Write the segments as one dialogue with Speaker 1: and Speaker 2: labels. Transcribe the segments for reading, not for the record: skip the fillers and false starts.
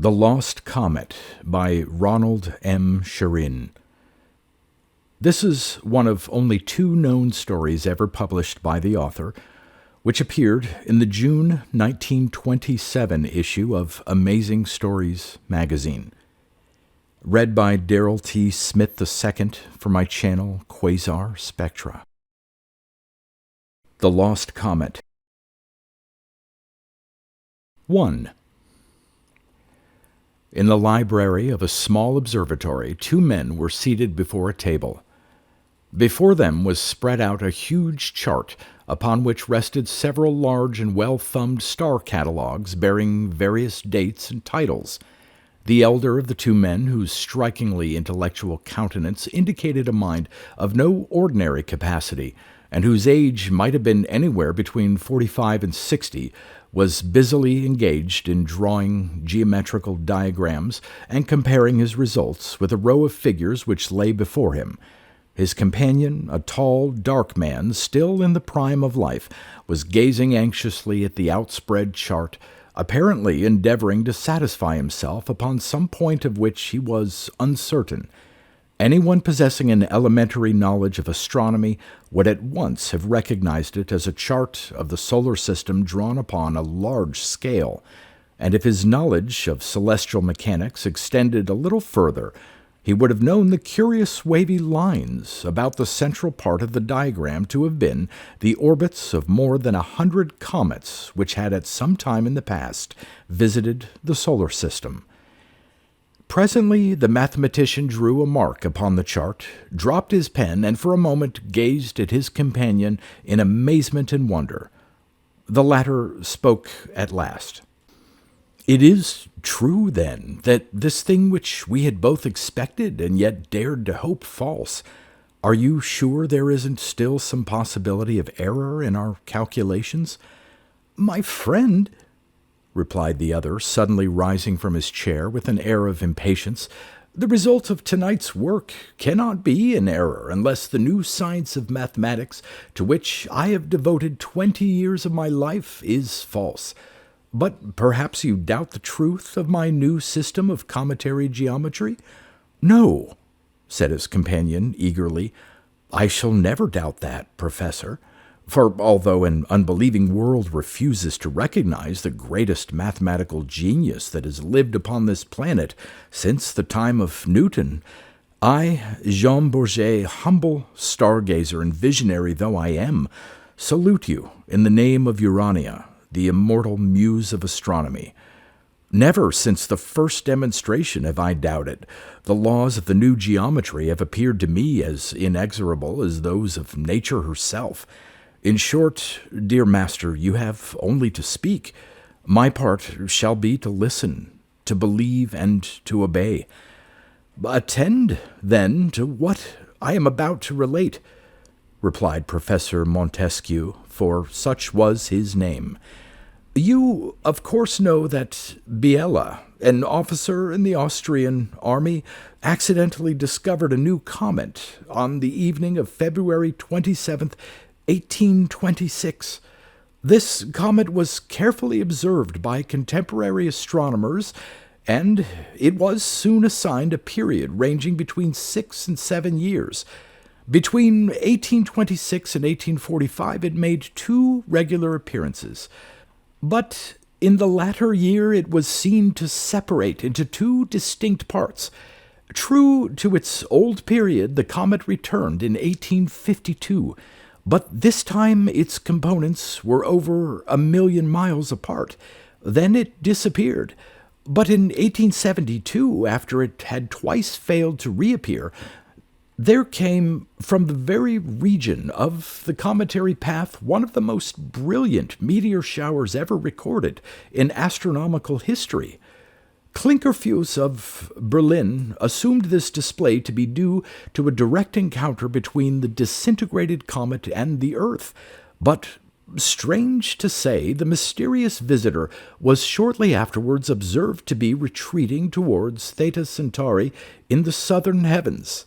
Speaker 1: The Lost Comet by Ronald M. Sherin. This is one of only 2 known stories ever published by the author, which appeared in the June 1927 issue of Amazing Stories magazine. Read by Darrell T. Smith II for my channel Quasar Spectra. The Lost Comet. 1. In the library of a small observatory, 2 men were seated before a table. Before them was spread out a huge chart upon which rested several large and well-thumbed star catalogues bearing various dates and titles. The elder of the 2 men, whose strikingly intellectual countenance indicated a mind of no ordinary capacity, and whose age might have been anywhere between 45 and 60, was busily engaged in drawing geometrical diagrams and comparing his results with a row of figures which lay before him. His companion, a tall, dark man, still in the prime of life, was gazing anxiously at the outspread chart, apparently endeavoring to satisfy himself upon some point of which he was uncertain. Anyone possessing an elementary knowledge of astronomy would at once have recognized it as a chart of the solar system drawn upon a large scale, and if his knowledge of celestial mechanics extended a little further, he would have known the curious wavy lines about the central part of the diagram to have been the orbits of more than 100 comets which had at some time in the past visited the solar system. Presently the mathematician drew a mark upon the chart, dropped his pen, and for a moment gazed at his companion in amazement and wonder. The latter spoke at last. "It is true, then, that this thing which we had both expected and yet dared to hope false. Are you sure there isn't still some possibility of error in our calculations?" "My friend," replied the other, suddenly rising from his chair with an air of impatience, "the result of tonight's work cannot be in error unless the new science of mathematics, to which I have devoted 20 years of my life, is false. But perhaps you doubt the truth of my new system of cometary geometry?" "No," said his companion eagerly. "I shall never doubt that, Professor. For although an unbelieving world refuses to recognize the greatest mathematical genius that has lived upon this planet since the time of Newton, I, Jean Bourget, humble stargazer and visionary though I am, salute you in the name of Urania, the immortal muse of astronomy. Never since the first demonstration have I doubted. The laws of the new geometry have appeared to me as inexorable as those of nature herself. In short, dear master, you have only to speak. My part shall be to listen, to believe, and to obey. Attend, then, to what I am about to relate," replied Professor Montesquieu, for such was his name. "You, of course, know that Biela, an officer in the Austrian army, accidentally discovered a new comet on the evening of February 27th, 1826. This comet was carefully observed by contemporary astronomers, and it was soon assigned a period ranging between 6 and 7 years. Between 1826 and 1845 it made 2 regular appearances, but in the latter year it was seen to separate into 2 distinct parts. True to its old period, the comet returned in 1852, but this time its components were over 1,000,000 miles apart. Then it disappeared. But in 1872, after it had twice failed to reappear, there came from the very region of the cometary path one of the most brilliant meteor showers ever recorded in astronomical history. Klinkerfues of Berlin assumed this display to be due to a direct encounter between the disintegrated comet and the Earth, but, strange to say, the mysterious visitor was shortly afterwards observed to be retreating towards Theta Centauri in the southern heavens.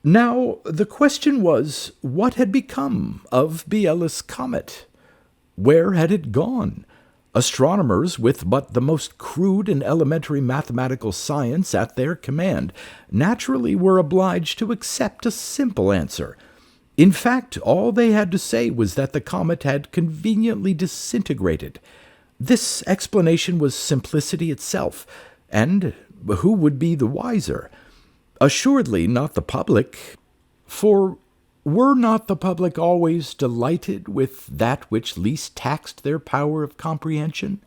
Speaker 1: Now, the question was, what had become of Biela's comet? Where had it gone? Astronomers, with but the most crude and elementary mathematical science at their command, naturally were obliged to accept a simple answer. In fact, all they had to say was that the comet had conveniently disintegrated. This explanation was simplicity itself, and who would be the wiser? Assuredly not the public, for were not the public always delighted with that which least taxed their power of comprehension?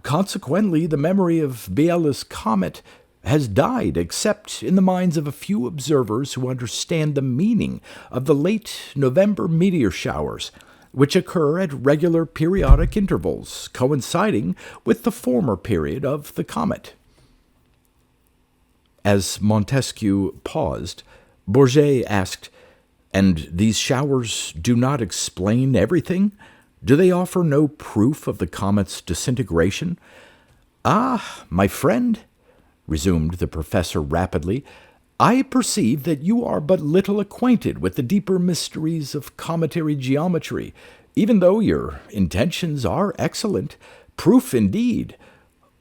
Speaker 1: Consequently, the memory of Biela's comet has died, except in the minds of a few observers who understand the meaning of the late November meteor showers, which occur at regular periodic intervals, coinciding with the former period of the comet. As Montesquieu paused, Bourget asked, "And these showers do not explain everything? Do they offer no proof of the comet's disintegration?" "Ah, my friend," resumed the professor rapidly, "I perceive that you are but little acquainted with the deeper mysteries of cometary geometry, even though your intentions are excellent. Proof indeed!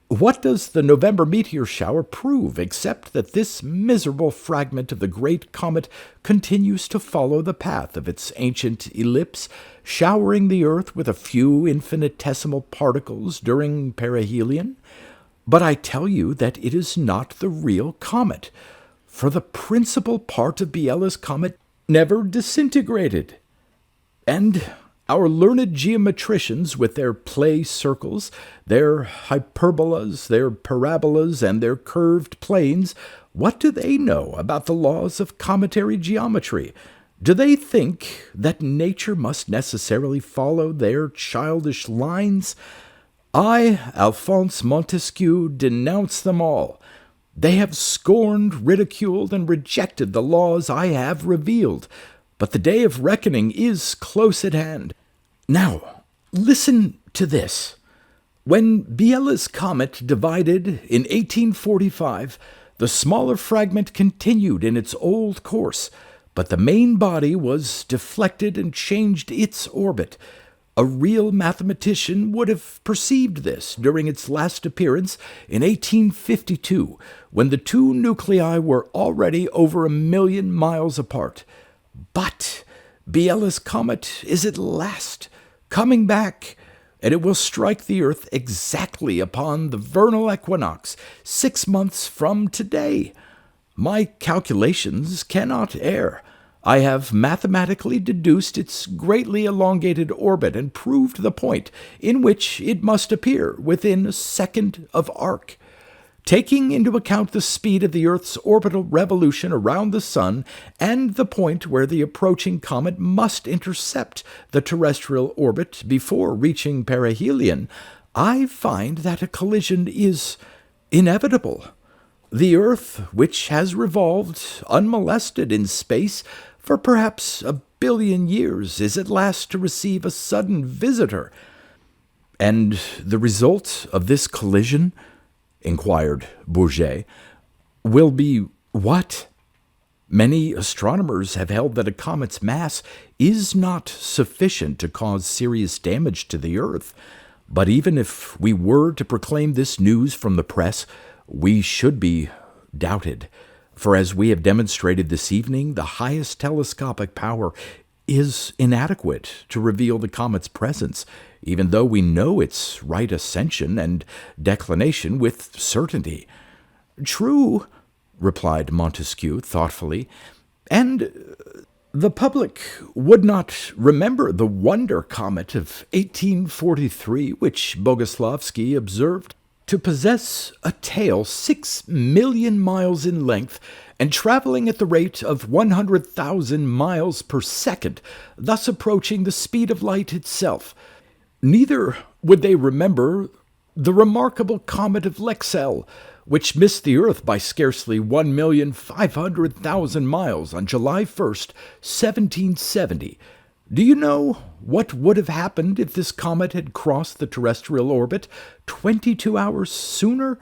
Speaker 1: What does the November meteor shower prove, except that this miserable fragment of the great comet continues to follow the path of its ancient ellipse, showering the earth with a few infinitesimal particles during perihelion? But I tell you that it is not the real comet, for the principal part of Biela's comet never disintegrated. And our learned geometricians, with their play circles, their hyperbolas, their parabolas, and their curved planes, what do they know about the laws of cometary geometry? Do they think that nature must necessarily follow their childish lines? I, Alphonse Montesquieu, denounce them all. They have scorned, ridiculed, and rejected the laws I have revealed. But the day of reckoning is close at hand. Now, listen to this. When Biela's comet divided in 1845, the smaller fragment continued in its old course, but the main body was deflected and changed its orbit. A real mathematician would have perceived this during its last appearance in 1852, when the two nuclei were already over 1,000,000 miles apart. But Biela's comet is at last coming back, and it will strike the earth exactly upon the vernal equinox 6 months from today. My calculations cannot err. I have mathematically deduced its greatly elongated orbit and proved the point in which it must appear within a second of arc. Taking into account the speed of the Earth's orbital revolution around the Sun and the point where the approaching comet must intercept the terrestrial orbit before reaching perihelion, I find that a collision is inevitable. The Earth, which has revolved unmolested in space for perhaps 1,000,000,000 years, is at last to receive a sudden visitor. And the result of this collision, inquired Bourget, will be what? Many astronomers have held that a comet's mass is not sufficient to cause serious damage to the Earth. But even if we were to proclaim this news from the press, we should be doubted. For as we have demonstrated this evening, the highest telescopic power is inadequate to reveal the comet's presence, even though we know its right ascension and declination with certainty. True, replied Montesquieu thoughtfully, and the public would not remember the wonder comet of 1843, which Bogoslavsky observed to possess a tail 6,000,000 miles in length and traveling at the rate of 100,000 miles per second, thus approaching the speed of light itself. Neither would they remember the remarkable comet of Lexell, which missed the Earth by scarcely 1,500,000 miles on July 1st, 1770. Do you know what would have happened if this comet had crossed the terrestrial orbit 22 hours sooner?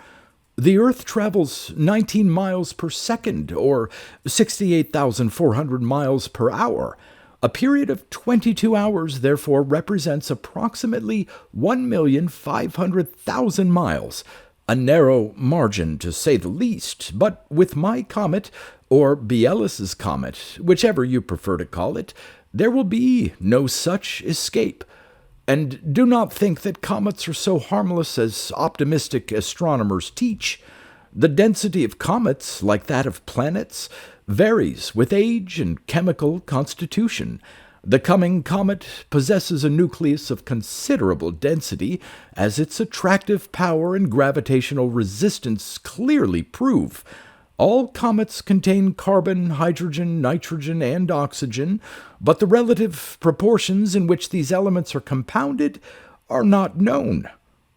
Speaker 1: The Earth travels 19 miles per second, or 68,400 miles per hour. A period of 22 hours, therefore, represents approximately 1,500,000 miles, a narrow margin to say the least, but with my comet, or Biela's comet, whichever you prefer to call it, there will be no such escape. And do not think that comets are so harmless as optimistic astronomers teach. The density of comets, like that of planets, varies with age and chemical constitution. The coming comet possesses a nucleus of considerable density, as its attractive power and gravitational resistance clearly prove. All comets contain carbon, hydrogen, nitrogen, and oxygen, but the relative proportions in which these elements are compounded are not known.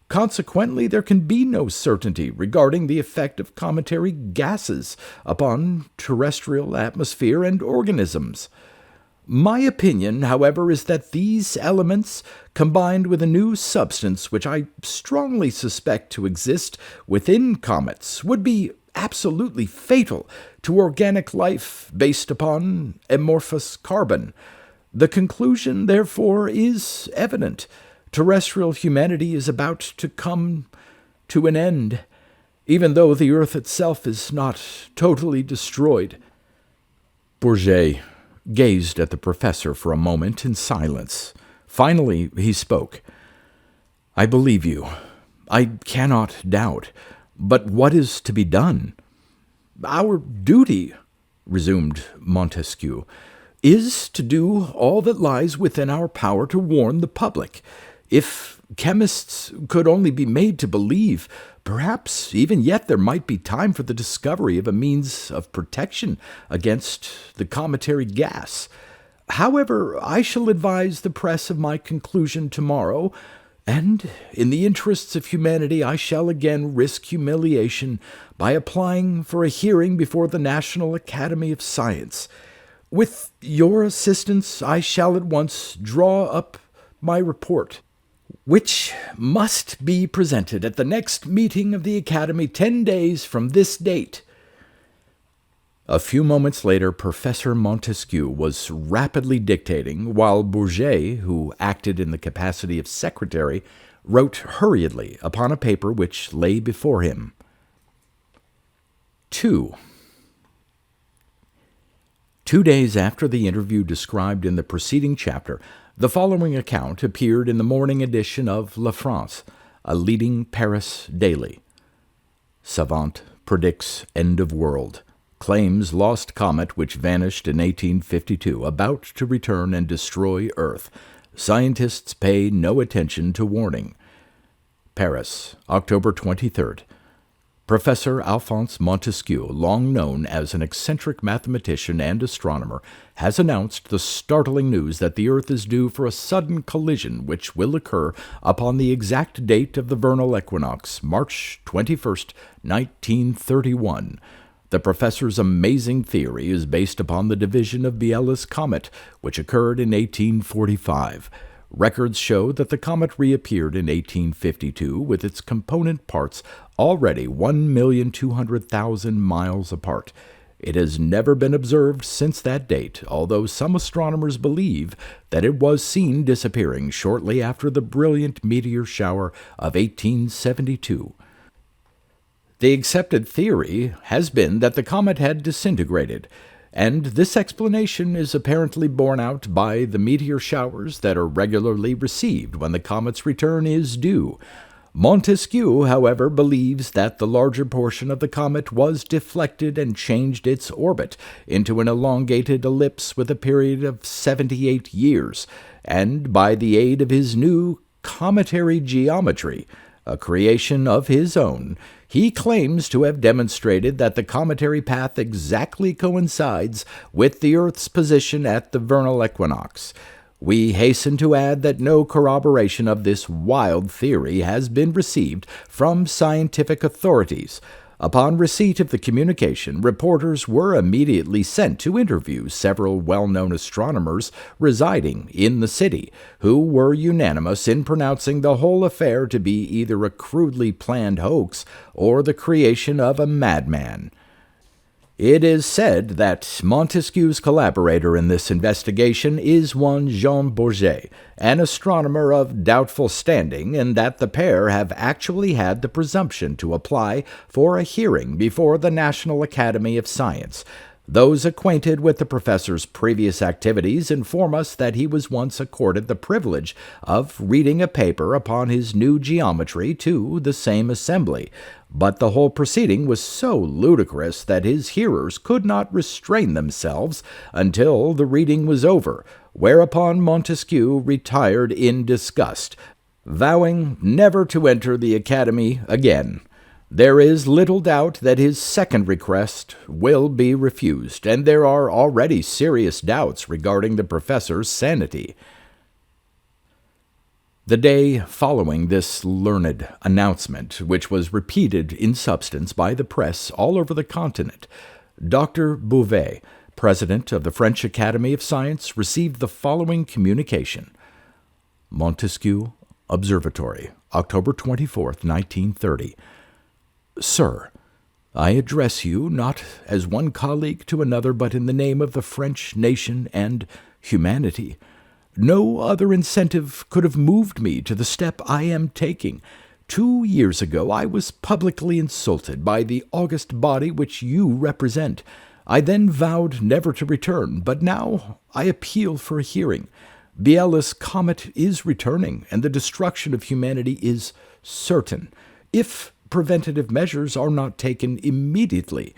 Speaker 1: Consequently, there can be no certainty regarding the effect of cometary gases upon terrestrial atmosphere and organisms. My opinion, however, is that these elements, combined with a new substance which I strongly suspect to exist within comets, would be absolutely fatal to organic life based upon amorphous carbon. The conclusion, therefore, is evident. Terrestrial humanity is about to come to an end, even though the Earth itself is not totally destroyed. Bourget gazed at the professor for a moment in silence. Finally, he spoke. "I believe you. I cannot doubt. But what is to be done?" "Our duty," resumed Montesquieu, "is to do all that lies within our power to warn the public. If chemists could only be made to believe, perhaps even yet there might be time for the discovery of a means of protection against the cometary gas. However, I shall advise the press of my conclusion tomorrow, and in the interests of humanity I shall again risk humiliation by applying for a hearing before the National Academy of Science. With your assistance, I shall at once draw up my report, which must be presented at the next meeting of the Academy 10 days from this date." A few moments later, Professor Montesquieu was rapidly dictating, while Bourget, who acted in the capacity of secretary, wrote hurriedly upon a paper which lay before him. 2. 2 days after the interview described in the preceding chapter, the following account appeared in the morning edition of La France, a leading Paris daily. Savant predicts end of world. Claims lost comet which vanished in 1852, about to return and destroy Earth. Scientists pay no attention to warning. Paris, October 23rd. Professor Alphonse Montesquieu, long known as an eccentric mathematician and astronomer, has announced the startling news that the Earth is due for a sudden collision which will occur upon the exact date of the vernal equinox, March 21st, 1931. The professor's amazing theory is based upon the division of Biela's comet, which occurred in 1845. Records show that the comet reappeared in 1852 with its component parts already 1,200,000 miles apart. It has never been observed since that date, although some astronomers believe that it was seen disappearing shortly after the brilliant meteor shower of 1872. The accepted theory has been that the comet had disintegrated, and this explanation is apparently borne out by the meteor showers that are regularly received when the comet's return is due. Montesquieu, however, believes that the larger portion of the comet was deflected and changed its orbit into an elongated ellipse with a period of 78 years, and by the aid of his new cometary geometry, a creation of his own, he claims to have demonstrated that the cometary path exactly coincides with the Earth's position at the vernal equinox. We hasten to add that no corroboration of this wild theory has been received from scientific authorities. Upon receipt of the communication, reporters were immediately sent to interview several well-known astronomers residing in the city, who were unanimous in pronouncing the whole affair to be either a crudely planned hoax or the creation of a madman. It is said that Montesquieu's collaborator in this investigation is one Jean Bourget, an astronomer of doubtful standing, and that the pair have actually had the presumption to apply for a hearing before the National Academy of Science. Those acquainted with the professor's previous activities inform us that he was once accorded the privilege of reading a paper upon his new geometry to the same assembly, but the whole proceeding was so ludicrous that his hearers could not restrain themselves until the reading was over, whereupon Montesquieu retired in disgust, vowing never to enter the Academy again. There is little doubt that his second request will be refused, and there are already serious doubts regarding the professor's sanity. The day following this learned announcement, which was repeated in substance by the press all over the continent, Dr. Bouvet, president of the French Academy of Science, received the following communication. Montesquieu Observatory, October 24, 1930. Sir, I address you not as one colleague to another, but in the name of the French nation and humanity. No other incentive could have moved me to the step I am taking. 2 years ago I was publicly insulted by the august body which you represent. I then vowed never to return, but now I appeal for a hearing. Biela's comet is returning, and the destruction of humanity is certain, if preventative measures are not taken immediately.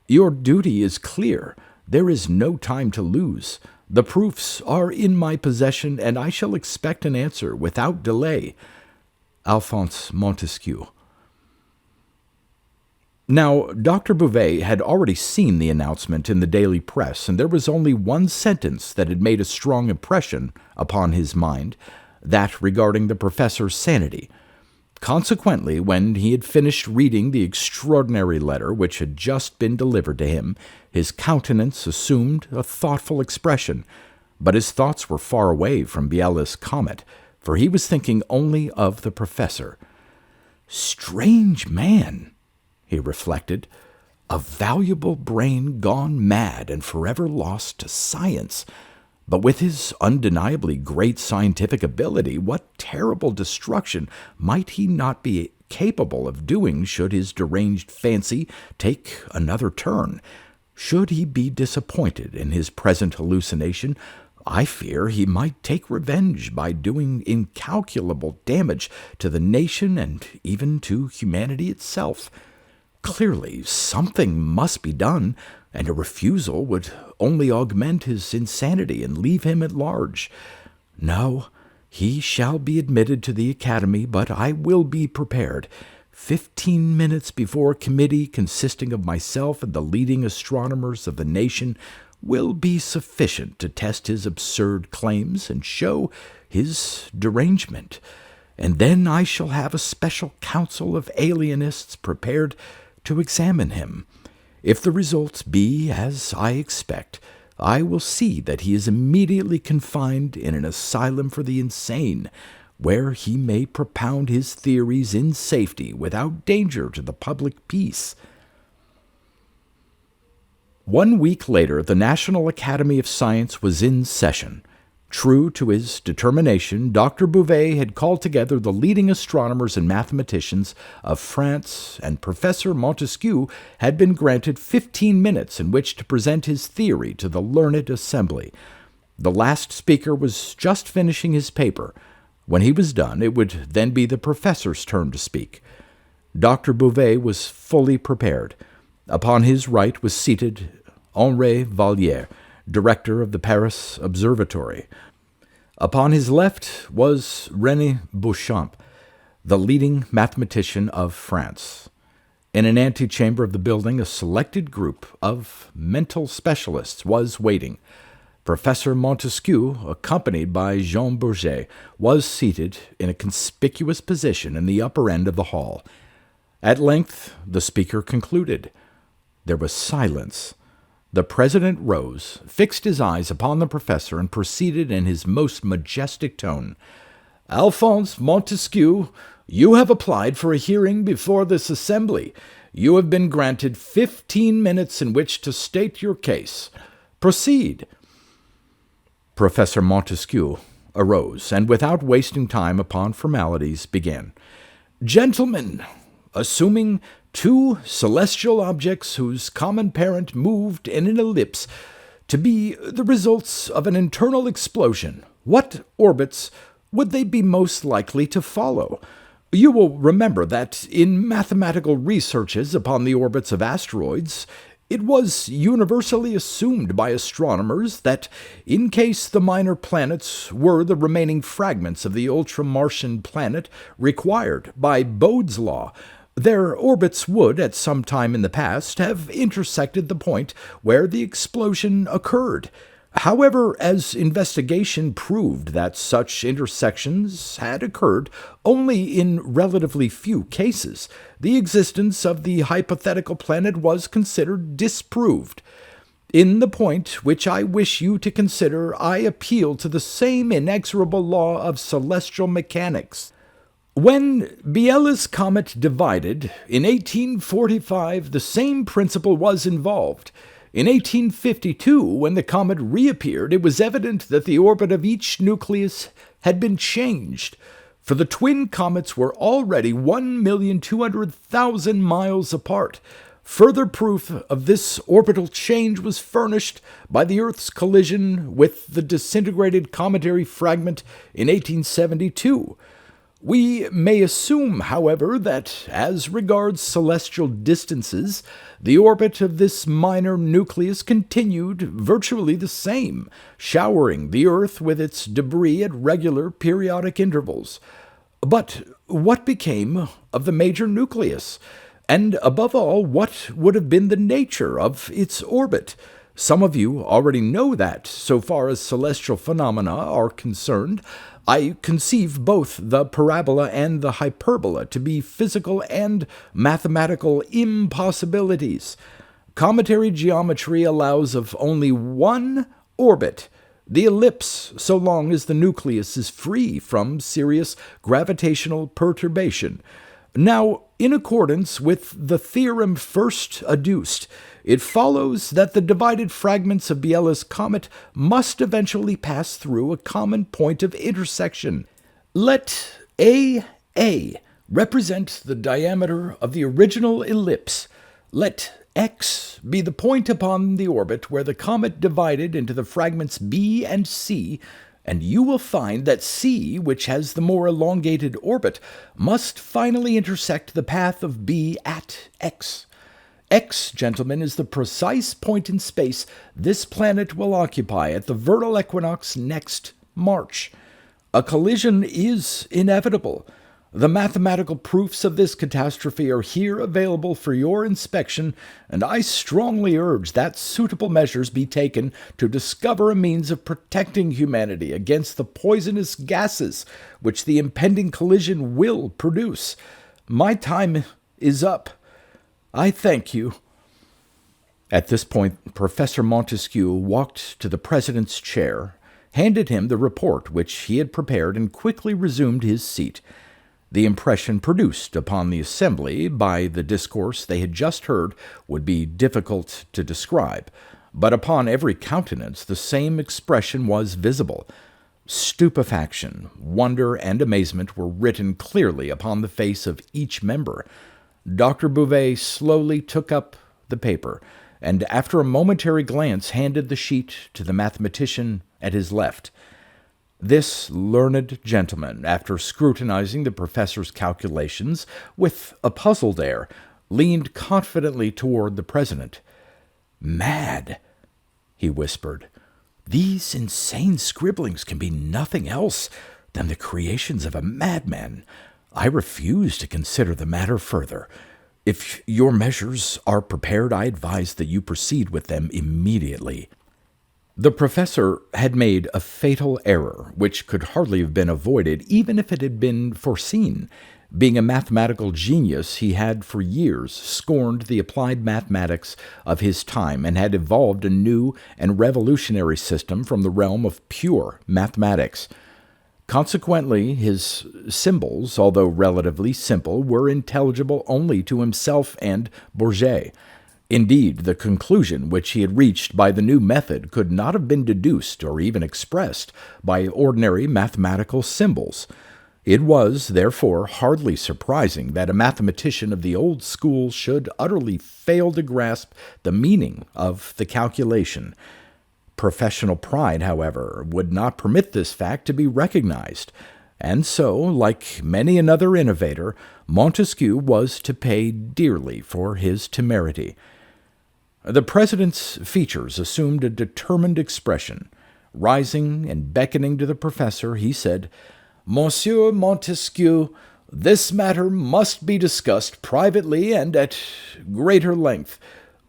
Speaker 1: Your duty is clear. There is no time to lose. The proofs are in my possession, and I shall expect an answer without delay. Alphonse Montesquieu. Now, Dr. Bouvet had already seen the announcement in the daily press, and there was only one sentence that had made a strong impression upon his mind, that regarding the professor's sanity. Consequently, when he had finished reading the extraordinary letter which had just been delivered to him, his countenance assumed a thoughtful expression, but his thoughts were far away from Biela's comet, for he was thinking only of the professor. Strange man, he reflected, a valuable brain gone mad and forever lost to science. But with his undeniably great scientific ability, what terrible destruction might he not be capable of doing should his deranged fancy take another turn? Should he be disappointed in his present hallucination, I fear he might take revenge by doing incalculable damage to the nation and even to humanity itself. Clearly, something must be done, and a refusal would only augment his insanity and leave him at large. No, he shall be admitted to the Academy, but I will be prepared. 15 minutes before a committee consisting of myself and the leading astronomers of the nation will be sufficient to test his absurd claims and show his derangement. And then I shall have a special council of alienists prepared to examine him. If the results be as I expect, I will see that he is immediately confined in an asylum for the insane, where he may propound his theories in safety without danger to the public peace. 1 week later, the National Academy of Science was in session. True to his determination, Dr. Bouvet had called together the leading astronomers and mathematicians of France, and Professor Montesquieu had been granted 15 minutes in which to present his theory to the learned assembly. The last speaker was just finishing his paper. When he was done, it would then be the professor's turn to speak. Dr. Bouvet was fully prepared. Upon his right was seated Henri Vallière, director of the Paris Observatory. Upon his left was René Beauchamp, the leading mathematician of France. In an antechamber of the building, a selected group of mental specialists was waiting. Professor Montesquieu, accompanied by Jean Bourget, was seated in a conspicuous position in the upper end of the hall. At length, the speaker concluded. There was silence. The president rose, fixed his eyes upon the professor, and proceeded in his most majestic tone. Alphonse Montesquieu, you have applied for a hearing before this assembly. You have been granted 15 minutes in which to state your case. Proceed." Professor Montesquieu arose, and without wasting time upon formalities, began. "Gentlemen, assuming two celestial objects whose common parent moved in an ellipse to be the results of an internal explosion, what orbits would they be most likely to follow? You will remember that in mathematical researches upon the orbits of asteroids, it was universally assumed by astronomers that, in case the minor planets were the remaining fragments of the ultra-Martian planet required by Bode's law, their orbits would, at some time in the past, have intersected the point where the explosion occurred. However, as investigation proved that such intersections had occurred only in relatively few cases, the existence of the hypothetical planet was considered disproved. In the point which I wish you to consider, I appeal to the same inexorable law of celestial mechanics. When Biela's comet divided in 1845, the same principle was involved. In 1852, when the comet reappeared, it was evident that the orbit of each nucleus had been changed, for the twin comets were already 1,200,000 miles apart. Further proof of this orbital change was furnished by the Earth's collision with the disintegrated cometary fragment in 1872. We may assume, however, that, as regards celestial distances, the orbit of this minor nucleus continued virtually the same, showering the Earth with its debris at regular periodic intervals. But what became of the major nucleus? And, above all, what would have been the nature of its orbit? Some of you already know that, so far as celestial phenomena are concerned, I conceive both the parabola and the hyperbola to be physical and mathematical impossibilities. Cometary geometry allows of only one orbit, the ellipse, so long as the nucleus is free from serious gravitational perturbation. Now, in accordance with the theorem first adduced, it follows that the divided fragments of Biela's comet must eventually pass through a common point of intersection. Let AA represent the diameter of the original ellipse. Let X be the point upon the orbit where the comet divided into the fragments B and C, and you will find that C, which has the more elongated orbit, must finally intersect the path of B at X. X, gentlemen, is the precise point in space this planet will occupy at the vernal equinox next March. A collision is inevitable. The mathematical proofs of this catastrophe are here available for your inspection, and I strongly urge that suitable measures be taken to discover a means of protecting humanity against the poisonous gases which the impending collision will produce. My time is up. I thank you." At this point, Professor Montesquieu walked to the president's chair, handed him the report which he had prepared, and quickly resumed his seat. The impression produced upon the assembly by the discourse they had just heard would be difficult to describe, but upon every countenance the same expression was visible. Stupefaction, wonder, and amazement were written clearly upon the face of each member. Dr. Bouvet slowly took up the paper, and after a momentary glance handed the sheet to the mathematician at his left. This learned gentleman, after scrutinizing the professor's calculations with a puzzled air, leaned confidently toward the president. "Mad," he whispered. "These insane scribblings can be nothing else than the creations of a madman. I refuse to consider the matter further. If your measures are prepared, I advise that you proceed with them immediately." The professor had made a fatal error, which could hardly have been avoided even if it had been foreseen. Being a mathematical genius, he had for years scorned the applied mathematics of his time and had evolved a new and revolutionary system from the realm of pure mathematics. Consequently, his symbols, although relatively simple, were intelligible only to himself and Bourget. Indeed, the conclusion which he had reached by the new method could not have been deduced or even expressed by ordinary mathematical symbols. It was, therefore, hardly surprising that a mathematician of the old school should utterly fail to grasp the meaning of the calculation. Professional pride, however, would not permit this fact to be recognized, and so, like many another innovator, Montesquieu was to pay dearly for his temerity. The president's features assumed a determined expression. Rising and beckoning to the professor, he said, "Monsieur Montesquieu, this matter must be discussed privately and at greater length.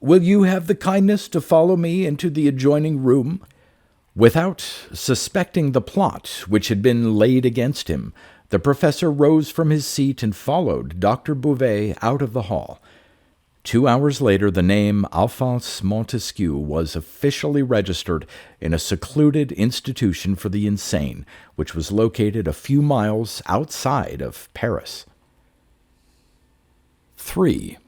Speaker 1: Will you have the kindness to follow me into the adjoining room?" Without suspecting the plot which had been laid against him, the professor rose from his seat and followed Dr. Bouvet out of the hall. 2 hours later, the name Alphonse Montesquieu was officially registered in a secluded institution for the insane, which was located a few miles outside of Paris. 3.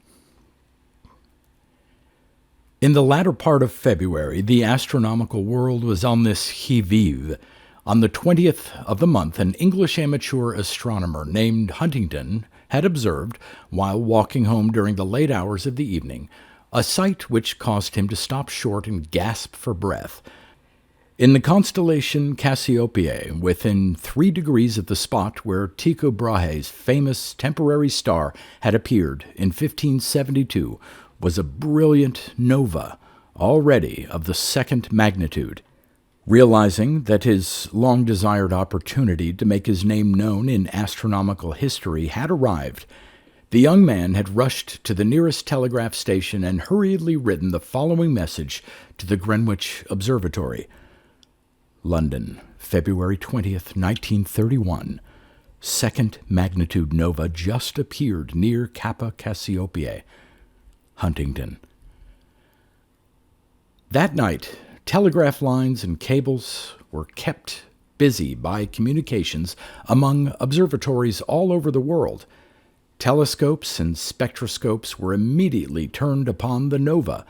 Speaker 1: In the latter part of February, the astronomical world was on this qui-vive. On the 20th of the month, an English amateur astronomer named Huntington had observed, while walking home during the late hours of the evening, a sight which caused him to stop short and gasp for breath. In the constellation Cassiopeia, within 3 degrees of the spot where Tycho Brahe's famous temporary star had appeared in 1572, was a brilliant nova, already of the 2nd magnitude. Realizing that his long-desired opportunity to make his name known in astronomical history had arrived, the young man had rushed to the nearest telegraph station and hurriedly written the following message to the Greenwich Observatory. London, February 20th, 1931. 2nd magnitude nova just appeared near Kappa Cassiopeiae. Huntington. That night, telegraph lines and cables were kept busy by communications among observatories all over the world. Telescopes and spectroscopes were immediately turned upon the nova,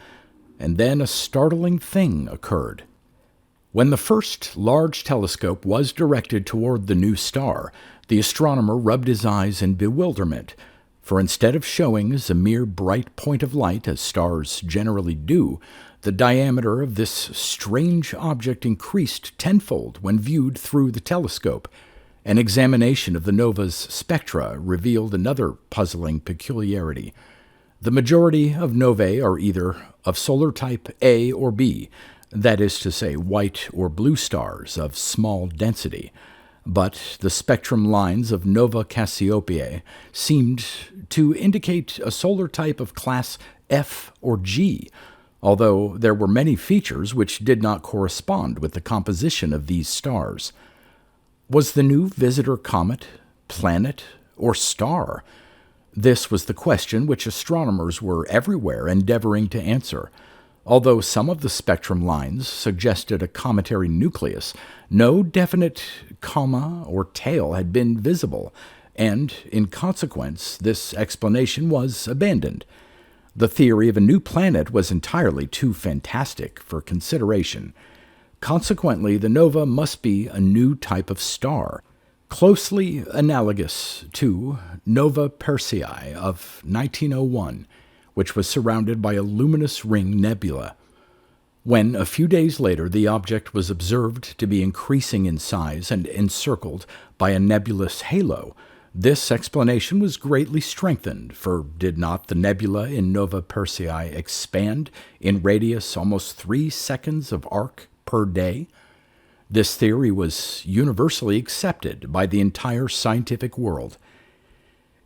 Speaker 1: and then a startling thing occurred. When the first large telescope was directed toward the new star, the astronomer rubbed his eyes in bewilderment, for instead of showing as a mere bright point of light, as stars generally do, the diameter of this strange object increased tenfold when viewed through the telescope. An examination of the nova's spectra revealed another puzzling peculiarity. The majority of novae are either of solar type A or B, that is to say, white or blue stars of small density. But the spectrum lines of Nova Cassiopeiae seemed to indicate a solar type of class F or G, although there were many features which did not correspond with the composition of these stars. Was the new visitor comet, planet, or star? This was the question which astronomers were everywhere endeavoring to answer. Although some of the spectrum lines suggested a cometary nucleus, no definite coma or tail had been visible, and, in consequence, this explanation was abandoned. The theory of a new planet was entirely too fantastic for consideration. Consequently, the nova must be a new type of star, closely analogous to Nova Persei of 1901, which was surrounded by a luminous ring nebula. When, a few days later, the object was observed to be increasing in size and encircled by a nebulous halo, this explanation was greatly strengthened, for did not the nebula in Nova Persei expand in radius almost 3 seconds of arc per day? This theory was universally accepted by the entire scientific world.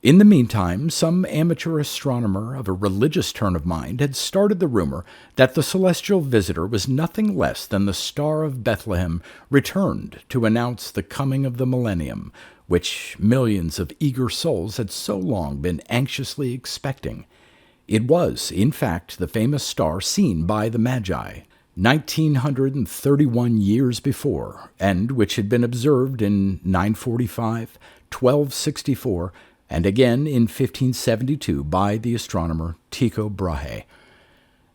Speaker 1: In the meantime, some amateur astronomer of a religious turn of mind had started the rumor that the celestial visitor was nothing less than the Star of Bethlehem returned to announce the coming of the millennium, which millions of eager souls had so long been anxiously expecting. It was, in fact, the famous star seen by the Magi. 1931 years before, and which had been observed in 945, 1264, and again in 1572 by the astronomer Tycho Brahe.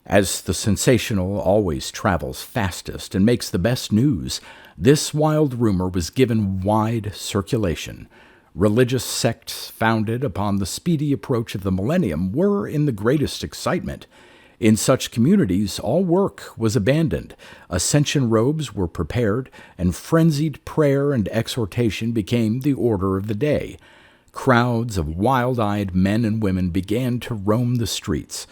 Speaker 1: As the sensational always travels fastest and makes the best news, this wild rumor was given wide circulation. Religious sects founded upon the speedy approach of the millennium were in the greatest excitement. In such communities, all work was abandoned, ascension robes were prepared, and frenzied prayer and exhortation became the order of the day. Crowds of wild-eyed men and women began to roam the streets,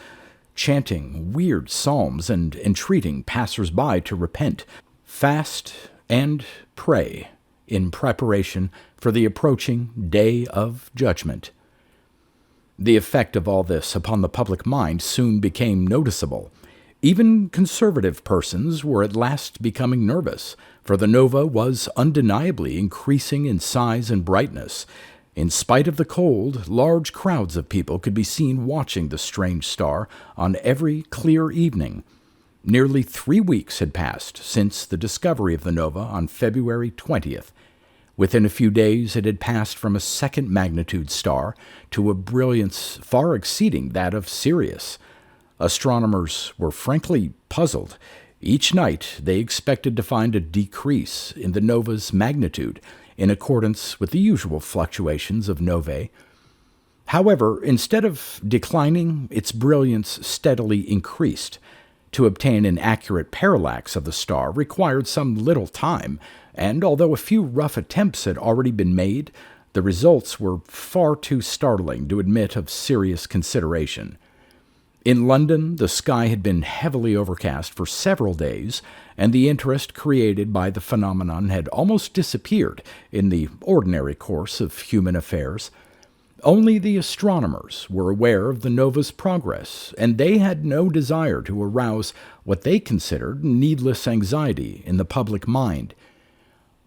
Speaker 1: chanting weird psalms and entreating passers-by to repent, fast, and pray in preparation for the approaching Day of Judgment. The effect of all this upon the public mind soon became noticeable. Even conservative persons were at last becoming nervous, for the nova was undeniably increasing in size and brightness. In spite of the cold, large crowds of people could be seen watching the strange star on every clear evening. Nearly 3 weeks had passed since the discovery of the nova on February 20th. Within a few days it had passed from a second-magnitude star to a brilliance far exceeding that of Sirius. Astronomers were frankly puzzled. Each night they expected to find a decrease in the nova's magnitude, in accordance with the usual fluctuations of novae. However, instead of declining, its brilliance steadily increased. To obtain an accurate parallax of the star required some little time, and although a few rough attempts had already been made, the results were far too startling to admit of serious consideration. In London, the sky had been heavily overcast for several days, and the interest created by the phenomenon had almost disappeared in the ordinary course of human affairs. Only the astronomers were aware of the nova's progress, and they had no desire to arouse what they considered needless anxiety in the public mind.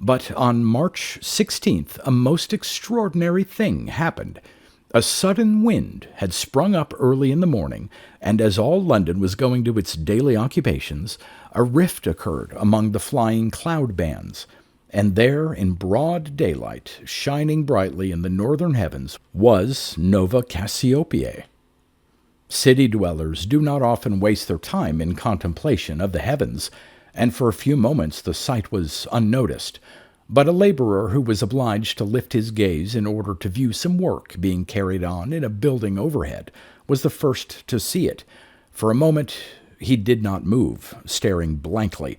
Speaker 1: But on March 16th, a most extraordinary thing happened. A sudden wind had sprung up early in the morning, and as all London was going to its daily occupations, a rift occurred among the flying cloud bands, and there, in broad daylight, shining brightly in the northern heavens, was Nova Cassiopeiae. City dwellers do not often waste their time in contemplation of the heavens, and for a few moments the sight was unnoticed. But a laborer who was obliged to lift his gaze in order to view some work being carried on in a building overhead was the first to see it. For a moment he did not move, staring blankly.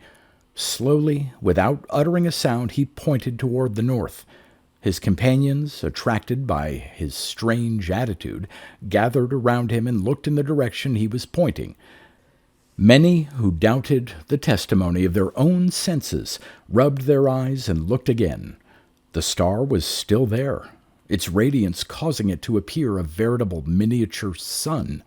Speaker 1: Slowly, without uttering a sound, he pointed toward the north. His companions, attracted by his strange attitude, gathered around him and looked in the direction he was pointing. Many who doubted the testimony of their own senses rubbed their eyes and looked again. The star was still there, its radiance causing it to appear a veritable miniature sun.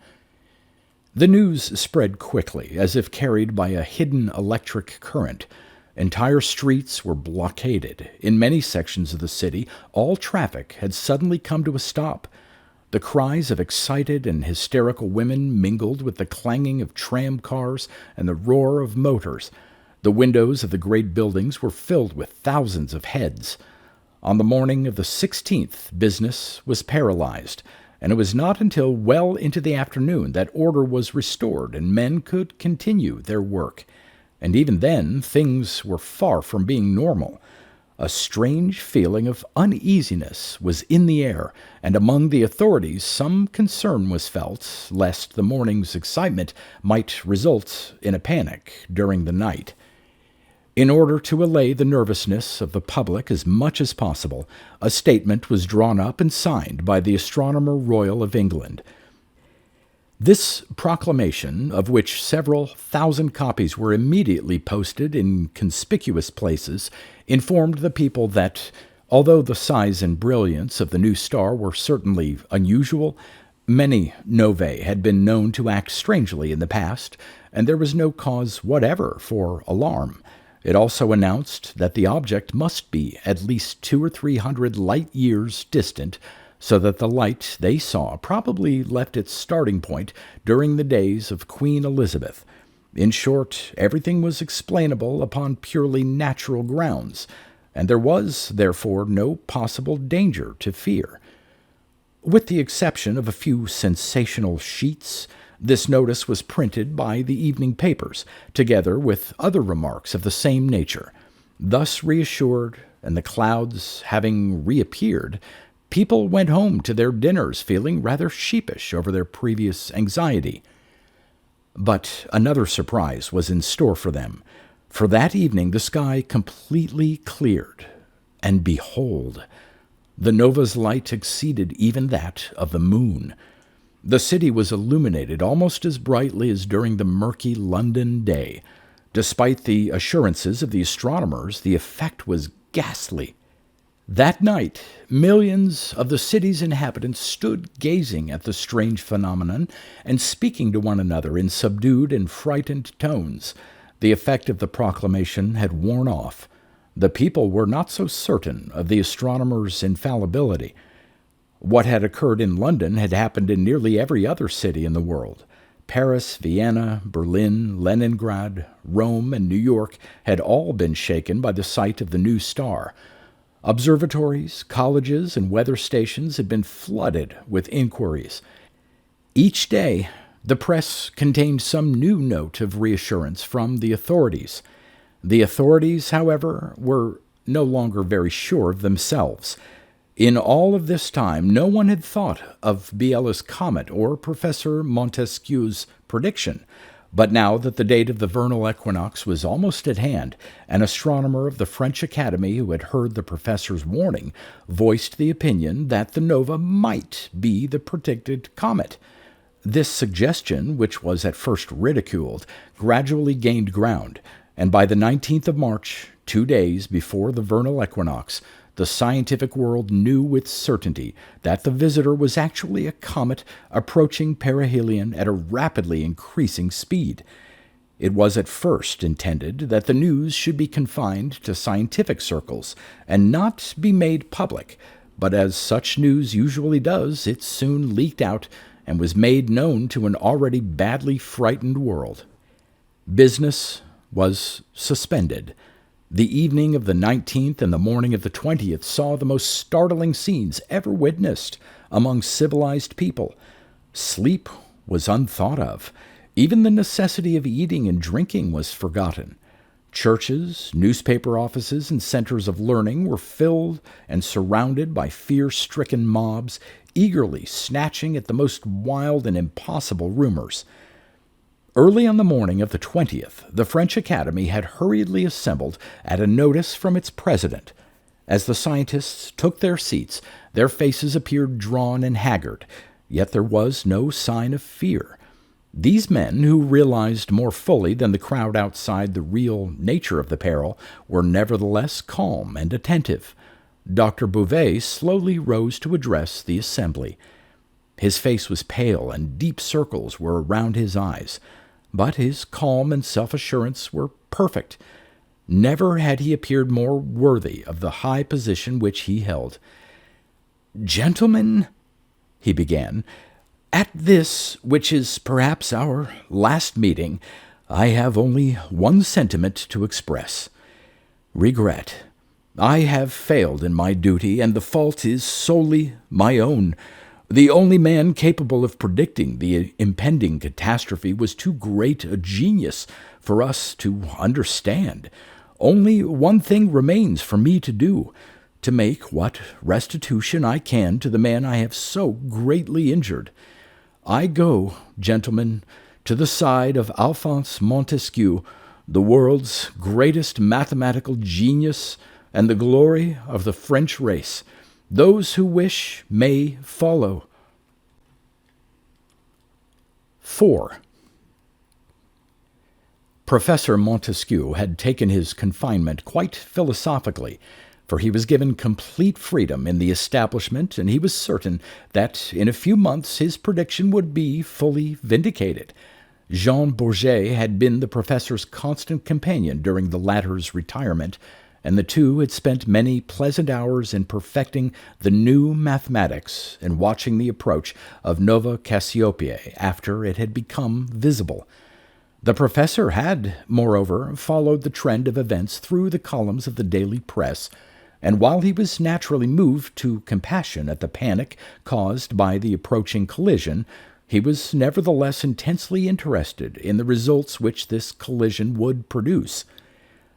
Speaker 1: The news spread quickly, as if carried by a hidden electric current. Entire streets were blockaded. In many sections of the city, all traffic had suddenly come to a stop. The cries of excited and hysterical women mingled with the clanging of tram cars and the roar of motors. The windows of the great buildings were filled with thousands of heads. On the morning of the 16th, business was paralyzed, and it was not until well into the afternoon that order was restored and men could continue their work. And even then, things were far from being normal. A strange feeling of uneasiness was in the air, and among the authorities some concern was felt lest the morning's excitement might result in a panic during the night. In order to allay the nervousness of the public as much as possible, a statement was drawn up and signed by the Astronomer Royal of England. This proclamation, of which several thousand copies were immediately posted in conspicuous places, informed the people that, although the size and brilliance of the new star were certainly unusual, many novae had been known to act strangely in the past, and there was no cause whatever for alarm. It also announced that the object must be at least 200 or 300 light-years distant, so that the light they saw probably left its starting point during the days of Queen Elizabeth. In short, everything was explainable upon purely natural grounds, and there was, therefore, no possible danger to fear. With the exception of a few sensational sheets, this notice was printed by the evening papers, together with other remarks of the same nature. Thus reassured, and the clouds having reappeared, people went home to their dinners feeling rather sheepish over their previous anxiety. But another surprise was in store for them, for that evening the sky completely cleared, and behold, the nova's light exceeded even that of the moon. The city was illuminated almost as brightly as during the murky London day. Despite the assurances of the astronomers, the effect was ghastly. That night, millions of the city's inhabitants stood gazing at the strange phenomenon and speaking to one another in subdued and frightened tones. The effect of the proclamation had worn off. The people were not so certain of the astronomer's infallibility. What had occurred in London had happened in nearly every other city in the world. Paris, Vienna, Berlin, Leningrad, Rome, and New York had all been shaken by the sight of the new star. Observatories, colleges, and weather stations had been flooded with inquiries. Each day, the press contained some new note of reassurance from the authorities. The authorities, however, were no longer very sure of themselves. In all of this time, no one had thought of Biela's comet or Professor Montesquieu's prediction. But now that the date of the vernal equinox was almost at hand, an astronomer of the French Academy who had heard the professor's warning voiced the opinion that the nova might be the predicted comet. This suggestion, which was at first ridiculed, gradually gained ground, and by the 19th of March, 2 days before the vernal equinox, the scientific world knew with certainty that the visitor was actually a comet approaching perihelion at a rapidly increasing speed. It was at first intended that the news should be confined to scientific circles and not be made public, but as such news usually does, it soon leaked out and was made known to an already badly frightened world. Business was suspended. The evening of the 19th and the morning of the 20th saw the most startling scenes ever witnessed among civilized people. Sleep was unthought of. Even the necessity of eating and drinking was forgotten. Churches, newspaper offices, and centers of learning were filled and surrounded by fear-stricken mobs, eagerly snatching at the most wild and impossible rumors. Early on the morning of the 20th, the French Academy had hurriedly assembled at a notice from its president. As the scientists took their seats, their faces appeared drawn and haggard, yet there was no sign of fear. These men, who realized more fully than the crowd outside the real nature of the peril, were nevertheless calm and attentive. Dr. Bouvet slowly rose to address the assembly. His face was pale, and deep circles were around his eyes. But his calm and self-assurance were perfect. Never had he appeared more worthy of the high position which he held. "Gentlemen," he began, "at this, which is perhaps our last meeting, I have only one sentiment to express: regret. I have failed in my duty, and the fault is solely my own. The only man capable of predicting the impending catastrophe was too great a genius for us to understand. Only one thing remains for me to do, to make what restitution I can to the man I have so greatly injured. I go, gentlemen, to the side of Alphonse Montesquieu, the world's greatest mathematical genius and the glory of the French race. Those who wish may follow." 4. Professor Montesquieu had taken his confinement quite philosophically, for he was given complete freedom in the establishment, and he was certain that in a few months his prediction would be fully vindicated. Jean Bourget had been the professor's constant companion during the latter's retirement, and the two had spent many pleasant hours in perfecting the new mathematics and watching the approach of Nova Cassiopeiae after it had become visible. The professor had, moreover, followed the trend of events through the columns of the daily press, and while he was naturally moved to compassion at the panic caused by the approaching collision, he was nevertheless intensely interested in the results which this collision would produce.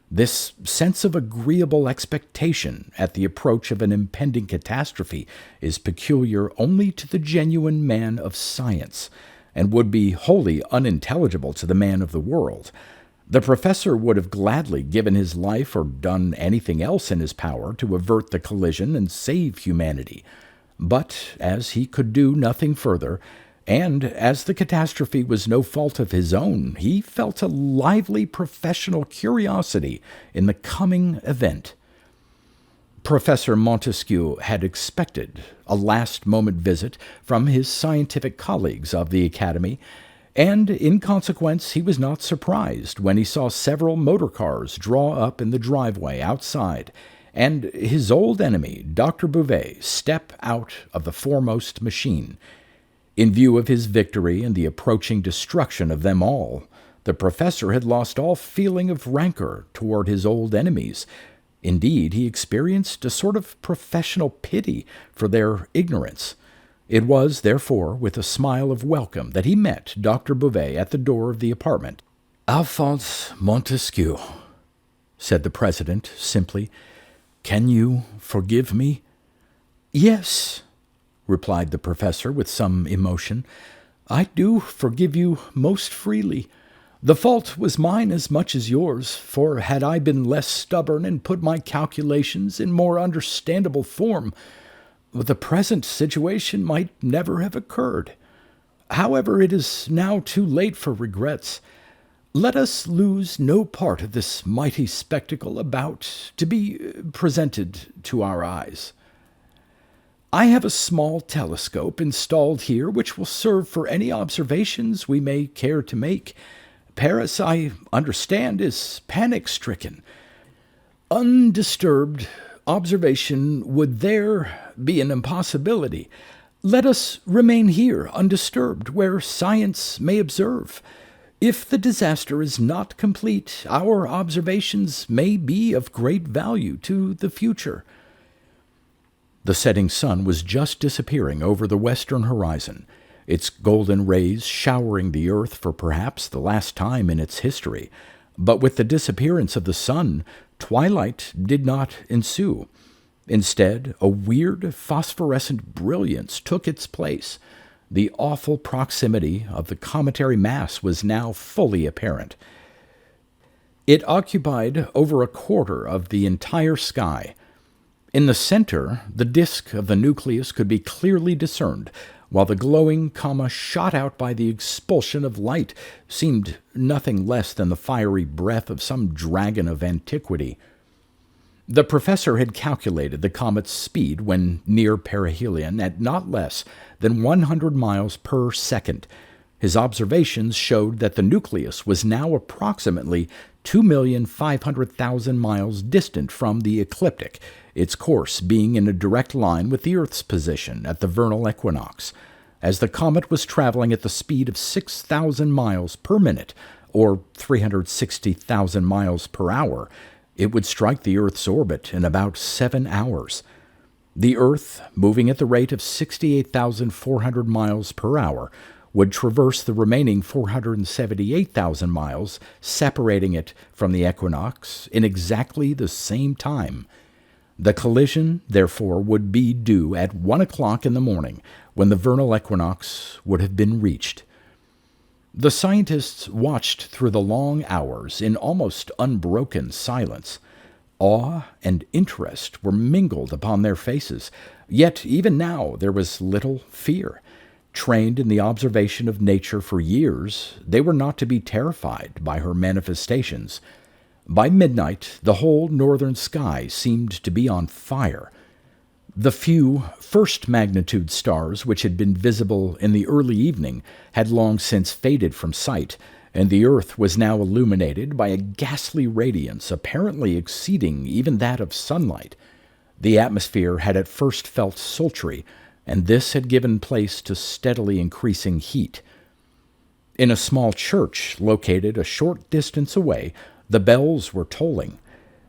Speaker 1: This sense of agreeable expectation at the approach of an impending catastrophe is peculiar only to the genuine man of science, and would be wholly unintelligible to the man of the world. The professor would have gladly given his life or done anything else in his power to avert the collision and save humanity. But as he could do nothing further, and as the catastrophe was no fault of his own, he felt a lively professional curiosity in the coming event. Professor Montesquieu had expected a last-moment visit from his scientific colleagues of the Academy, and in consequence he was not surprised when he saw several motor cars draw up in the driveway outside, and his old enemy, Dr. Bouvet, step out of the foremost machine. In view of his victory and the approaching destruction of them all, the professor had lost all feeling of rancor toward his old enemies. Indeed, he experienced a sort of professional pity for their ignorance. It was, therefore, with a smile of welcome that he met Dr. Bouvet at the door of the apartment. "Alphonse Montesquieu," said the president simply, "can you forgive me?" "Yes," replied the professor with some emotion. "I do forgive you most freely. The fault was mine as much as yours, for had I been less stubborn and put my calculations in more understandable form, the present situation might never have occurred. However, it is now too late for regrets. Let us lose no part of this mighty spectacle about to be presented to our eyes. I have a small telescope installed here which will serve for any observations we may care to make. Paris, I understand, is panic-stricken. Undisturbed observation would there be an impossibility. Let us remain here undisturbed, where science may observe. If the disaster is not complete, our observations may be of great value to the future." The setting sun was just disappearing over the western horizon, its golden rays showering the earth for perhaps the last time in its history. But with the disappearance of the sun, twilight did not ensue. Instead, a weird phosphorescent brilliance took its place. The awful proximity of the cometary mass was now fully apparent. It occupied over a quarter of the entire sky. In the center, the disk of the nucleus could be clearly discerned, while the glowing coma shot out by the expulsion of light seemed nothing less than the fiery breath of some dragon of antiquity. The professor had calculated the comet's speed when near perihelion at not less than 100 miles per second. His observations showed that the nucleus was now approximately 2,500,000 miles distant from the ecliptic, its course being in a direct line with the Earth's position at the vernal equinox. As the comet was traveling at the speed of 6,000 miles per minute, or 360,000 miles per hour, it would strike the Earth's orbit in about 7 hours. The Earth, moving at the rate of 68,400 miles per hour, would traverse the remaining 478,000 miles, separating it from the equinox in exactly the same time. The collision, therefore, would be due at 1 o'clock in the morning, when the vernal equinox would have been reached. The scientists watched through the long hours in almost unbroken silence. Awe and interest were mingled upon their faces, yet even now there was little fear. Trained in the observation of nature for years, they were not to be terrified by her manifestations. By midnight, the whole northern sky seemed to be on fire. The few first-magnitude stars which had been visible in the early evening had long since faded from sight, and the earth was now illuminated by a ghastly radiance apparently exceeding even that of sunlight. The atmosphere had at first felt sultry, and this had given place to steadily increasing heat. In a small church located a short distance away, the bells were tolling.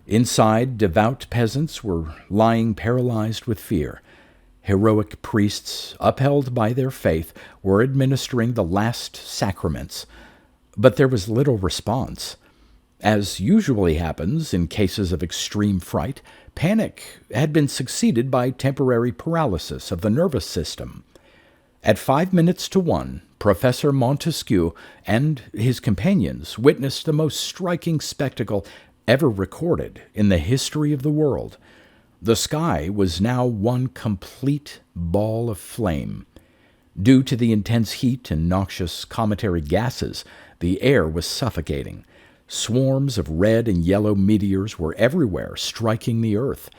Speaker 1: Inside, devout peasants were lying paralyzed with fear. Heroic priests, upheld by their faith, were administering the last sacraments. But there was little response. As usually happens in cases of extreme fright, panic had been succeeded by temporary paralysis of the nervous system. At 5 minutes to 1, Professor Montesquieu and his companions witnessed the most striking spectacle ever recorded in the history of the world. The sky was now one complete ball of flame. Due to the intense heat and noxious cometary gases, the air was suffocating. Swarms of red and yellow meteors were everywhere, striking the earth.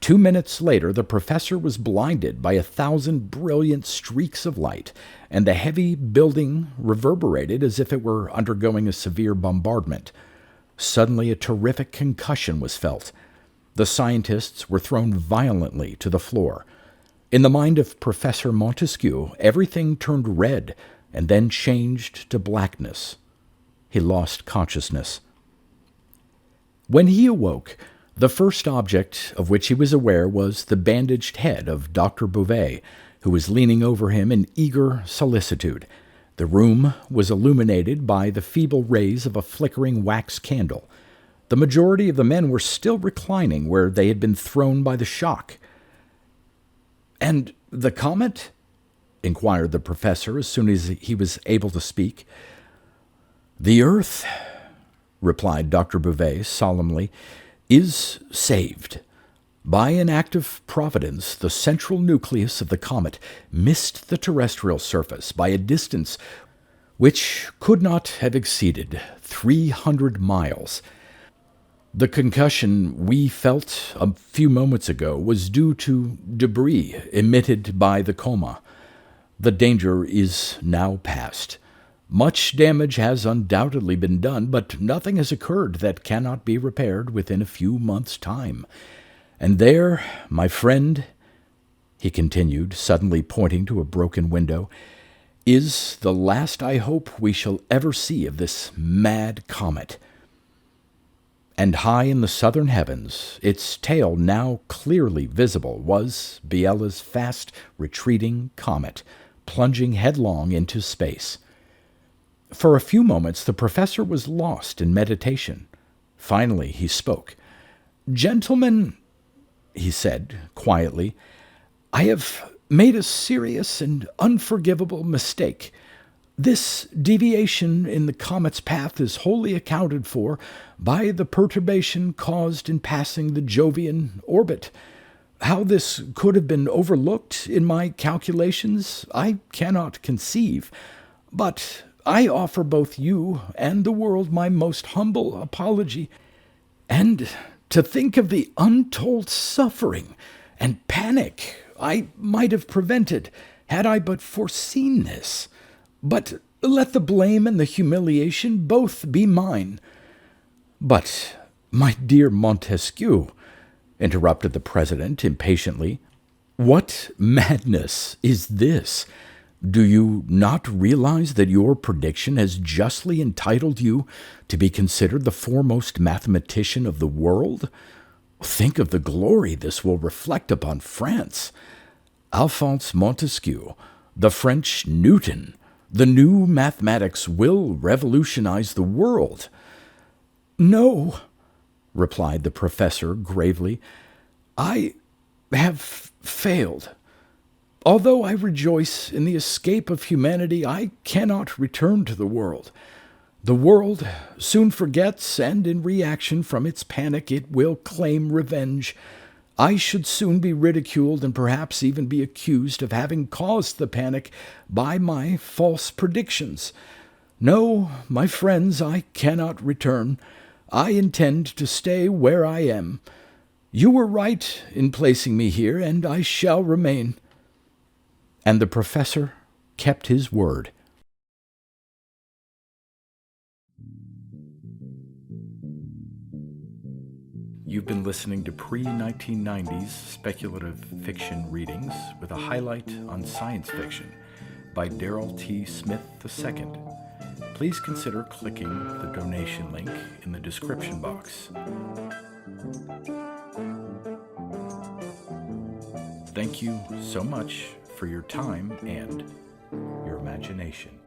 Speaker 1: 2 minutes later, the professor was blinded by 1,000 brilliant streaks of light, and the heavy building reverberated as if it were undergoing a severe bombardment. Suddenly, a terrific concussion was felt. The scientists were thrown violently to the floor. In the mind of Professor Montesquieu, everything turned red and then changed to blackness. He lost consciousness. When he awoke, the first object of which he was aware was the bandaged head of Dr. Bouvet, who was leaning over him in eager solicitude. The room was illuminated by the feeble rays of a flickering wax candle. The majority of the men were still reclining where they had been thrown by the shock. "And the comet?" inquired the professor as soon as he was able to speak. "The earth," replied Dr. Bouvet solemnly, "is saved. By an act of providence, the central nucleus of the comet missed the terrestrial surface by a distance which could not have exceeded 300 miles. The concussion we felt a few moments ago was due to debris emitted by the coma. The danger is now past. Much damage has undoubtedly been done, but nothing has occurred that cannot be repaired within a few months' time. And there, my friend," he continued, suddenly pointing to a broken window, "is the last I hope we shall ever see of this mad comet." And high in the southern heavens, its tail now clearly visible, was Biela's fast retreating comet, plunging headlong into space. For a few moments the professor was lost in meditation. Finally he spoke. "Gentlemen," he said quietly, "I have made a serious and unforgivable mistake. This deviation in the comet's path is wholly accounted for by the perturbation caused in passing the Jovian orbit. How this could have been overlooked in my calculations, I cannot conceive, but I offer both you and the world my most humble apology. And to think of the untold suffering and panic I might have prevented had I but foreseen this. But let the blame and the humiliation both be mine." "But, my dear Montesquieu," interrupted the president impatiently, "what madness is this? Do you not realize that your prediction has justly entitled you to be considered the foremost mathematician of the world? Think of the glory this will reflect upon France. Alphonse Montesquieu, the French Newton, the new mathematics will revolutionize the world." "No," replied the professor gravely, "I have failed. Although I rejoice in the escape of humanity, I cannot return to the world. The world soon forgets, and in reaction from its panic it will claim revenge. I should soon be ridiculed and perhaps even be accused of having caused the panic by my false predictions. No, my friends, I cannot return. I intend to stay where I am. You were right in placing me here, and I shall remain." And the professor kept his word. You've been listening to pre-1990s speculative fiction readings with a highlight on science fiction by Darrell T. Smith II. please consider clicking the donation link in the description box. Thank you so much for your time and your imagination.